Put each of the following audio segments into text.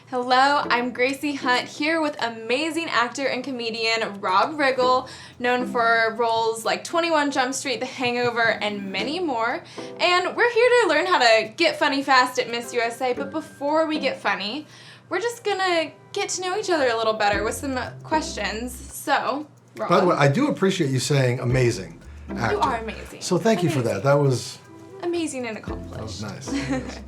Hello, I'm Gracie Hunt here with amazing actor and comedian Rob Riggle, known for roles like 21 Jump Street, The Hangover, and many more. And we're here to learn how to get funny fast at Miss USA, but before we get funny, we're just gonna get to know each other a little better with some questions. So, Rob. By the way, I do appreciate you saying amazing actor. You are amazing. So thank you for that. That was amazing and accomplished. That was nice.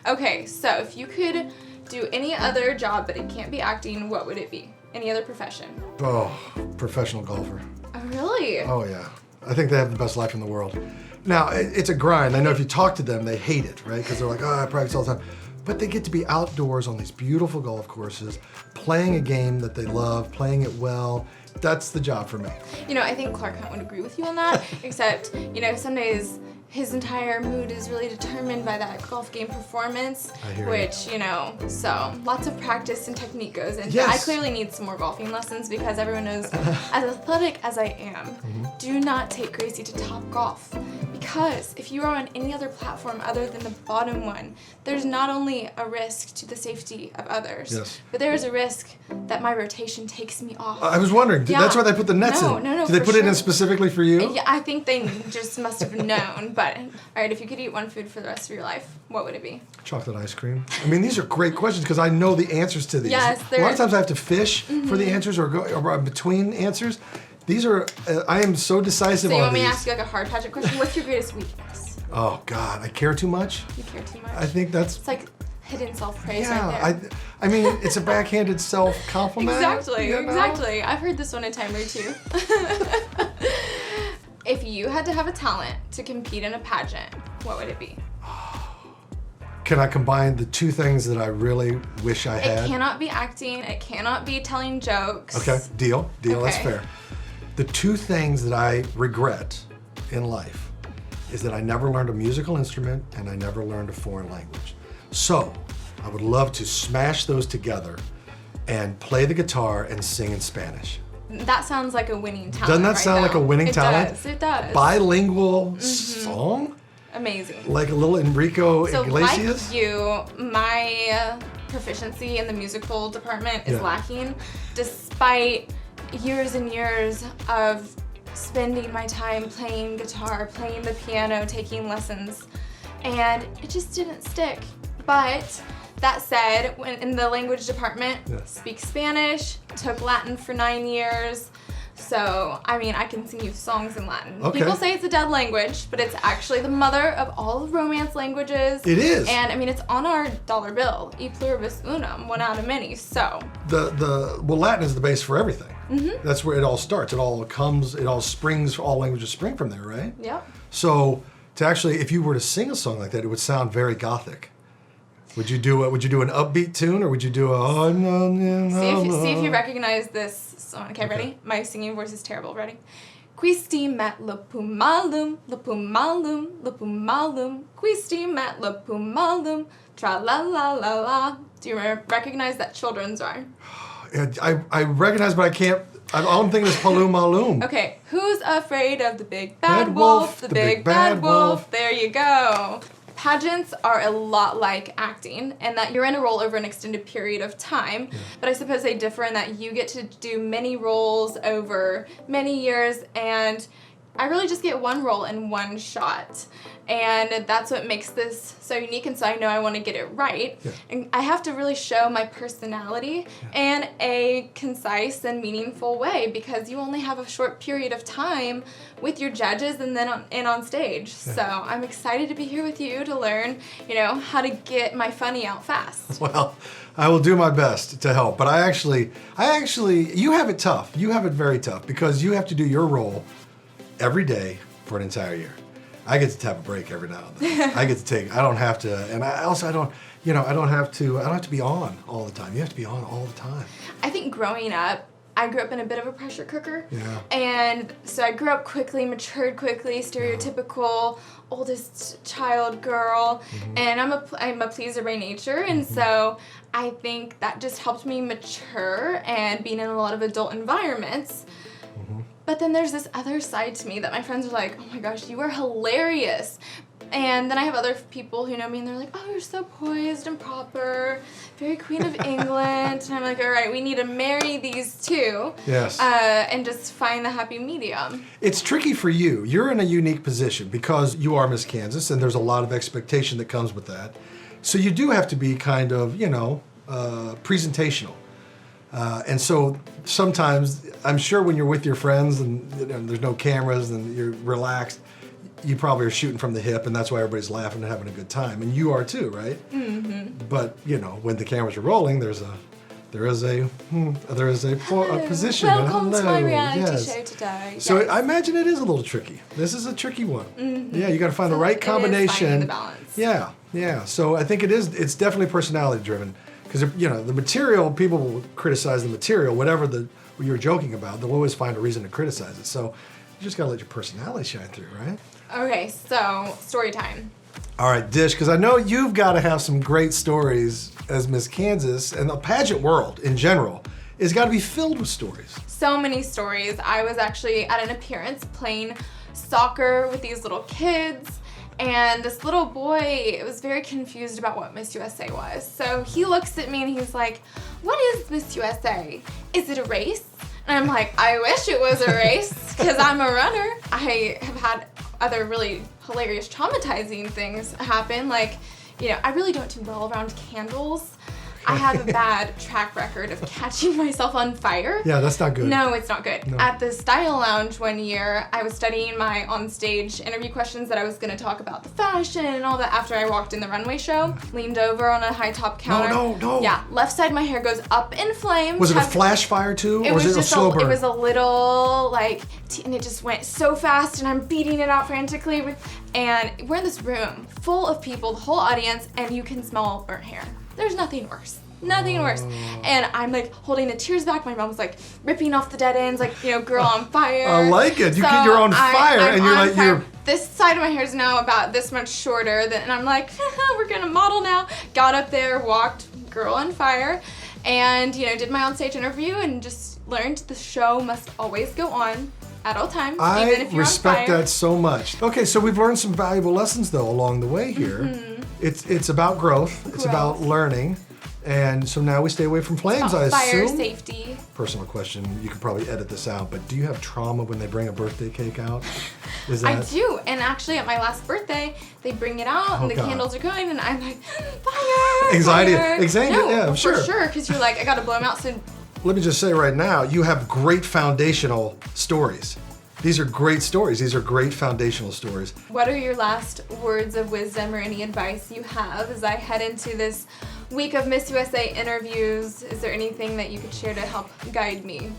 Okay, so if you could do any other job, but it can't be acting, what would it be? Any other profession? Oh, professional golfer. Oh, really? Oh, yeah. I think they have the best life in the world. Now, it's a grind. I know if you talk to them, they hate it, right? Because they're like, oh, I practice all the time. But they get to be outdoors on these beautiful golf courses, playing a game that they love, playing it well. That's the job for me. You know, I think Clark Hunt would agree with you on that, except, you know, some days his entire mood is really determined by that golf game performance, which, you know, so lots of practice and technique goes into it. Yes. I clearly need some more golfing lessons because everyone knows, as athletic as I am, do not take Gracie to Top Golf. Because if you are on any other platform other than the bottom one, there's not only a risk to the safety of others, but there is a risk that my rotation takes me off. I was wondering, that's why they put the nets in. No, Did they put it in specifically for you? Yeah, I think they just must have known. But, all right, if you could eat one food for the rest of your life, what would it be? Chocolate ice cream. I mean, these are great questions because I know the answers to these. Yes, a lot of times I have to fish for the answers or go between answers. These are, I am so decisive on these. So you want me to ask you like a hard pageant question? What's your greatest weakness? Oh, God, I care too much? You care too much? I think that's... It's like hidden self-praise right there. I mean, it's a backhanded self-compliment. Exactly, you know? exactly. I've heard this one a time or two. If you had to have a talent to compete in a pageant, what would it be? Can I combine the two things that I really wish I had? It cannot be acting. It cannot be telling jokes. Okay, deal, Okay. That's fair. The two things that I regret in life is that I never learned a musical instrument and I never learned a foreign language. So, I would love to smash those together and play the guitar and sing in Spanish. That sounds like a winning talent. Doesn't that sound like a winning talent? It does. Bilingual song? Amazing. Like a little Enrico So Iglesias? like you, my proficiency in the musical department is lacking, despite years and years of spending my time playing guitar, playing the piano, taking lessons, and it just didn't stick. But that said, when in the language department, speak Spanish, took Latin for 9 years. So, I mean, I can sing you songs in Latin. Okay. People say it's a dead language, but it's actually the mother of all romance languages. It is. And I mean, it's on our dollar bill, e pluribus unum, one out of many, so. Well, Latin is the base for everything. That's where it all starts. It all springs, all languages spring from there, right? Yep. So, to actually, if you were to sing a song like that, it would sound very gothic. Would you do an upbeat tune, or would you do a oh no no no? See if you recognize this song. Okay, ready? My singing voice is terrible. Ready? Quisti mat lupumalum, lupumalum, lupumalum, quisti mat lupumalum, tra la la la la. Do you recognize that children's rhyme? I recognize, but I can't. All I'm thinking is Palum Malum. Okay, who's afraid of the big bad wolf? The big bad wolf. There you go. Pageants are a lot like acting, and that you're in a role over an extended period of time, but I suppose they differ in that you get to do many roles over many years, and I really just get one role in one shot, and that's what makes this so unique, and so I know I want to get it right, and I have to really show my personality in a concise and meaningful way, because you only have a short period of time with your judges and then on stage. So I'm excited to be here with you to learn, you know, how to get my funny out fast. Well, I will do my best to help, but I actually, you have it tough. You have it very tough because you have to do your role every day for an entire year. I get to have a break every now and then. I don't have to, and I don't have to be on all the time. You have to be on all the time. I think growing up, I grew up in a bit of a pressure cooker. Yeah. And so I grew up quickly, matured quickly, stereotypical oldest child girl. And I'm a pleaser by nature. And so I think that just helped me mature and being in a lot of adult environments. But then there's this other side to me that my friends are like, oh my gosh, you are hilarious. And then I have other people who know me and they're like, oh, you're so poised and proper, very Queen of England. And I'm like, all right, we need to marry these two. Yes. And just find the happy medium. It's tricky for you. You're in a unique position because you are Miss Kansas and there's a lot of expectation that comes with that. So you do have to be kind of, presentational. And so sometimes, I'm sure when you're with your friends and there's no cameras and you're relaxed, you probably are shooting from the hip, and that's why everybody's laughing and having a good time, and you are too, right? Mm-hmm. But when the cameras are rolling, there is a position. Welcome to my reality show today. So yes. I imagine it is a little tricky. This is a tricky one. Mm-hmm. Yeah, you got to find the right combination. It is finding the balance. Yeah. So I think it's definitely personality driven, because the material, people will criticize the material, whatever what you're joking about. They'll always find a reason to criticize it. So you just got to let your personality shine through, right? Okay, so story time. All right, Dish, because I know you've got to have some great stories as Miss Kansas, and the pageant world in general has got to be filled with stories. So many stories. I was actually at an appearance playing soccer with these little kids, and this little boy was very confused about what Miss USA was. So he looks at me and he's like, what is Miss USA? Is it a race? And I'm like, I wish it was a race, because I'm a runner. I have had other really hilarious, traumatizing things happen. Like, I really don't do well around candles. I have a bad track record of catching myself on fire. Yeah, that's not good. No, it's not good. No. At the Style Lounge one year, I was studying my on-stage interview questions that I was going to talk about the fashion and all that after I walked in the runway show. Leaned over on a high top counter. No. Yeah, left side of my hair goes up in flames. Was it a flash fire too, or was it a slow burn? It was a little, and it just went so fast, and I'm beating it out frantically. And we're in this room full of people, the whole audience, and you can smell burnt hair. There's nothing worse. Nothing worse. And I'm holding the tears back. My mom's ripping off the dead ends, girl on fire. I like it. You're on fire, and you're This side of my hair is now about this much shorter, and I'm like, we're gonna model now. Got up there, walked, girl on fire, and did my onstage interview and just learned the show must always go on at all times, even if you're respect on fire. that so much. Okay, so we've learned some valuable lessons though along the way here. Mm-hmm. It's about growth. It's about learning. And so now we stay away from flames, I assume. Fire safety. Personal question, you could probably edit this out, but do you have trauma when they bring a birthday cake out? I do, and actually at my last birthday, they bring it out and the candles are going, and I'm like, fire! Anxiety, No, yeah, I'm sure. For sure, because you're like, I gotta blow them out soon. Let me just say right now, you have great foundational stories. These are great stories. These are great foundational stories. What are your last words of wisdom or any advice you have as I head into this week of Miss USA interviews? Is there anything that you could share to help guide me?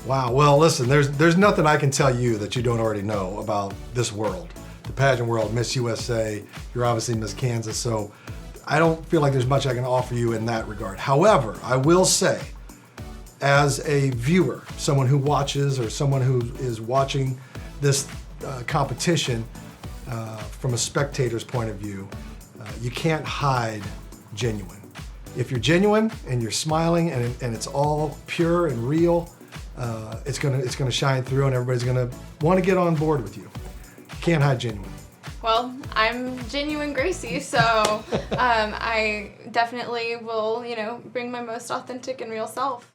Wow. Well, listen, there's nothing I can tell you that you don't already know about this world. The pageant world, Miss USA, you're obviously Miss Kansas, so I don't feel like there's much I can offer you in that regard. However, I will say, as a viewer, someone who watches or someone who is watching this competition from a spectator's point of view, you can't hide genuine. If you're genuine and you're smiling and it's all pure and real, it's gonna shine through and everybody's gonna want to get on board with you. You can't hide genuine. Well, I'm genuine Gracie, so I definitely will, bring my most authentic and real self.